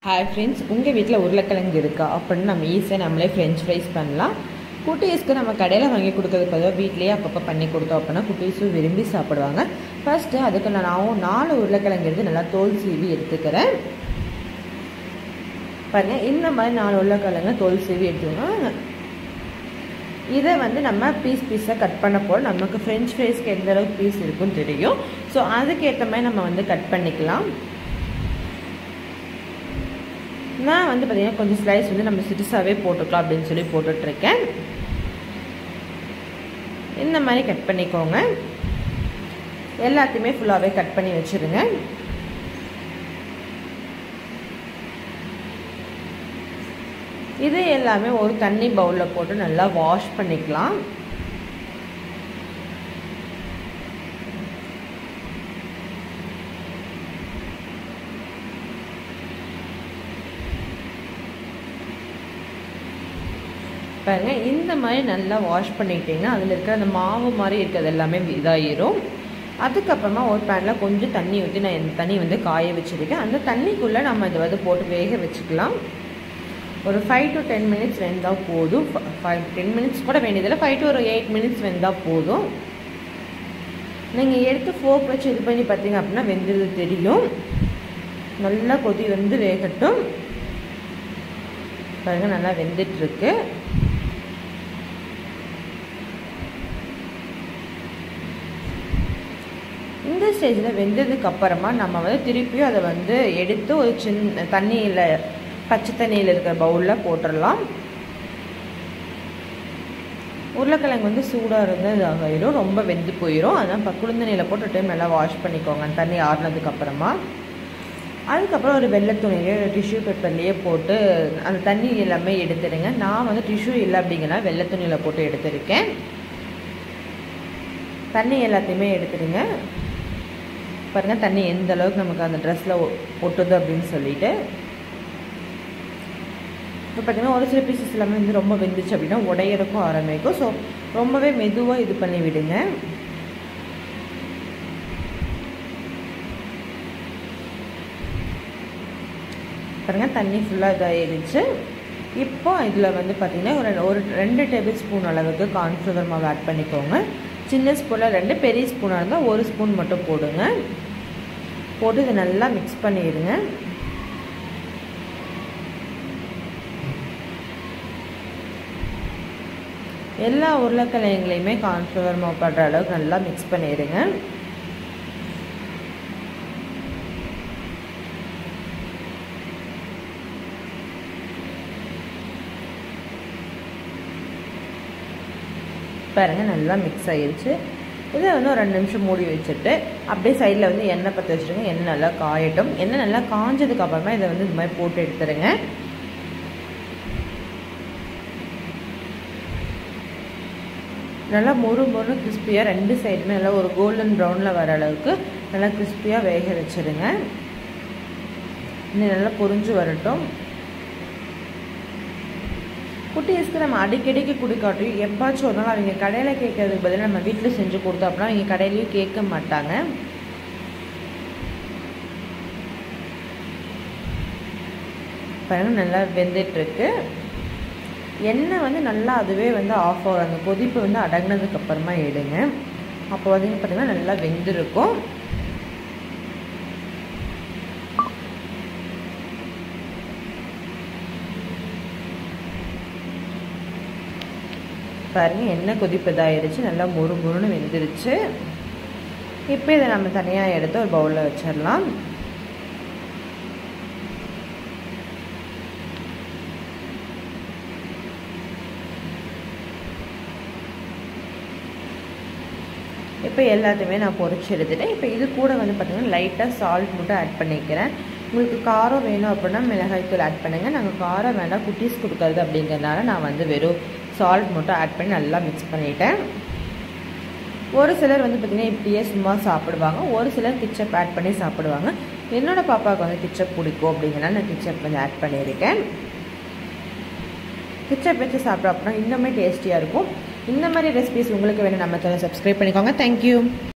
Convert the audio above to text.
Hi friends, உங்கள் வீட்டில் உருளைக்கிழங்கு இருக்கா அப்படின்னு நம்ம ஈஸியாக நம்மளே ஃப்ரெஞ்ச் ஃப்ரைஸ் பண்ணலாம். குட்டீஸ்க்கு நம்ம கடையில் வாங்கி கொடுக்கறதுக்கு பதிலாக வீட்லேயே அப்பப்போ பண்ணி கொடுத்தோம் அப்படின்னா குட்டீஸும் விரும்பி சாப்பிடுவாங்க. ஃபர்ஸ்ட்டு அதுக்கு நான் 4 உருளைக்கிழங்கு எடுத்து நல்லா தோல் சீவி எடுத்துக்கிறேன். பாருங்கள், இந்த மாதிரி 4 உருளைக்கிழங்கு தோல் சீவி எடுத்துக்கணும். இதை நம்ம பீஸாக கட் பண்ண போல் நமக்கு ஃப்ரெஞ்ச் ஃப்ரைஸ்க்கு எந்த அளவுக்கு பீஸ் இருக்குன்னு தெரியும். ஸோ அதுக்கேற்ற மாதிரி நம்ம கட் பண்ணிக்கலாம். நான் பார்த்தீங்கன்னா கொஞ்சம் ஸ்லைஸ் நம்ம சிறுசாகவே போட்டுக்கலாம் அப்படின்னு சொல்லி போட்டுட்ருக்கேன். இந்த மாதிரி கட் பண்ணிக்கோங்க. எல்லாத்தையுமே ஃபுல்லாகவே கட் பண்ணி வச்சுருங்க. இது எல்லாமே ஒரு தண்ணி பவுலில் போட்டு நல்லா வாஷ் பண்ணிக்கலாம். பாருங்க, இந்த மாதிரி நல்லா வாஷ் பண்ணிக்கிட்டிங்கன்னா அதில் இருக்கிற அந்த மாவு மாதிரி இருக்கிறது எல்லாமே இதாகிடும். அதுக்கப்புறமா ஒரு பேனில் கொஞ்சம் தண்ணி ஊற்றி நான் இந்த தண்ணி காய வச்சுருக்கேன். அந்த தண்ணிக்குள்ளே நம்ம இதை போட்டு வேக வச்சுக்கலாம். ஒரு 5 to 10 minutes வெந்தால் போதும். 10 minutes கூட வேண்டியதில்லை, 5 to 8 minutes வெந்தால் போதும். நீங்கள் எடுத்து ஃபோக் வச்சு இது பண்ணி பார்த்தீங்க அப்படின்னா வெந்தது தெரியும். நல்லா கொதி வேகட்டும். பாருங்கள், நல்லா வெந்துட்டுருக்கு. இந்த ஸ்டேஜில் வெந்ததுக்கு அப்புறமா நம்ம திருப்பியும் அதை எடுத்து ஒரு சின்ன தண்ணியில், பச்சை தண்ணியில் இருக்கிற பவுலில் போட்டுடலாம். உருளைக்கிழங்கு சூடாக இருந்தால் இதாகிடும், ரொம்ப வெந்து போயிடும். அதனால் குளிர்ந்தண்ணியில் போட்டு டைம் நல்லா வாஷ் பண்ணிக்கோங்க தண்ணி ஆறுனதுக்கப்புறமா. அதுக்கப்புறம் ஒரு வெள்ளை துணியிலே டிஷ்யூ பேப்பர்லேயே போட்டு அந்த தண்ணி எல்லாமே எடுத்துடுங்க. நான் டிஷ்யூ இல்லை அப்படிங்கன்னா வெள்ளை துணியில் போட்டு எடுத்துருக்கேன். தண்ணி எல்லாத்தையுமே எடுத்துடுங்க. பாருங்கள், தண்ணி எந்த அளவுக்கு நமக்கு அந்த ட்ரெஸ்ஸில் ஒட்டுது அப்படின்னு சொல்லிட்டு. இப்போ பார்த்திங்கன்னா ஒரு சில பீசஸ் எல்லாமே ரொம்ப வெந்துச்சு அப்படின்னா உடையறக்கும் ஆரம்பிக்கும். ஸோ ரொம்பவே மெதுவாக இது பண்ணி விடுங்க. பாருங்கள், தண்ணி ஃபுல்லாக இதாகிடுச்சு. இப்போ இதில் பார்த்திங்கன்னா ஒரு 2 டேபிள் ஸ்பூன் அளவுக்கு கார்ன்ஃப்ளவர் மாவு ஆட் பண்ணிக்கோங்க. சின்ன ஸ்பூனில் 2, பெரிய ஸ்பூனாக இருந்தால் 1 ஸ்பூன் மட்டும் போடுங்க. போட்டு இதை நல்லா மிக்ஸ் பண்ணிடுங்க. எல்லா உருளைக்கிழங்குலையுமே கார்ன்ஃப்ளவர் மாவு படுற அளவுக்கு நல்லா மிக்ஸ் பண்ணிடுங்க. பாருங்கள், நல்லா மிக்ஸ் ஆகிடுச்சு. இதை ஒரு 2 நிமிஷம் மூடி வச்சுட்டு அப்படியே சைடில் எண்ணெய் பற்ற வச்சுருங்க. எண்ணெய் நல்லா காயட்டும். எண்ணெய் நல்லா காஞ்சதுக்கு அப்புறமா இதை இது மாதிரி போட்டு எடுத்துருங்க. நல்லா மொறு கிறிஸ்பியாக 2 சைடுமே நல்லா ஒரு கோல்டன் ப்ரௌனில் வர அளவுக்கு நல்லா கிறிஸ்பியாக வேக வச்சுருங்க. இன்னும் நல்லா பொரிஞ்சு வரட்டும். குட்டீஸ்க்கு நம்ம அடிக்கடிக்கு குடிக்காட்டும் எப்பாச்சும் ஒரு நாள் அவங்க கடையில் கேட்கறதுக்கு பதிலாக நம்ம வீட்டில் செஞ்சு கொடுத்தோம் அப்படின்னா அவங்க கடையிலையும் கேட்க மாட்டாங்க. பாருங்கள், நல்லா வெந்துட்டுருக்கு. எண்ணெய் நல்லா அதுவே ஆஃப் ஆகும். அந்த கொதிப்பு அடங்கினதுக்கு அப்புறமா எடுங்க. அப்போ பார்த்திங்கன்னா நல்லா வெந்திருக்கும். பாருங்கள், எண்ணெய் கொதிப்பு இதாகிடுச்சு. நல்லா மொறுன்னு வெந்துருச்சு. இப்போ இதை நம்ம தனியாக எடுத்து ஒரு பவுலில் வச்சிடலாம். இப்போ எல்லாத்தையுமே நான் பொரிச்சு எடுத்துட்டேன். இப்போ இது கூட பார்த்திங்கன்னா லைட்டாக சால்ட் மட்டும் ஆட் பண்ணிக்கிறேன். உங்களுக்கு காரம் வேணும் அப்படின்னா மிளகாய்த்தூள் ஆட் பண்ணுங்கள். நாங்கள் காரம் வேண்டாம், குட்டீஸ் கொடுக்குறது அப்படிங்கிறதுனால நான் வெறும் சால்ட் மட்டும் ஆட் பண்ணி நல்லா மிக்ஸ் பண்ணிட்டேன். ஒரு சிலர் பார்த்திங்கன்னா இப்படியே சும்மா சாப்பிடுவாங்க, ஒரு சிலர் கிச்சப் ஆட் பண்ணி சாப்பிடுவாங்க. என்னோடய பாப்பாவுக்கு கிச்சப் பிடிக்கும் அப்படிங்கிறனால நான் கிச்சப் ஆட் பண்ணியிருக்கேன். கிச்சப் வச்சு சாப்பிட்றோம் அப்படின்னா இன்னுமே டேஸ்டியாக இருக்கும். இந்த மாதிரி ரெசிபிஸ் உங்களுக்கு வேணும் நம்ம சேனல் சப்ஸ்கிரைப் பண்ணிக்கோங்க. தேங்க்யூ.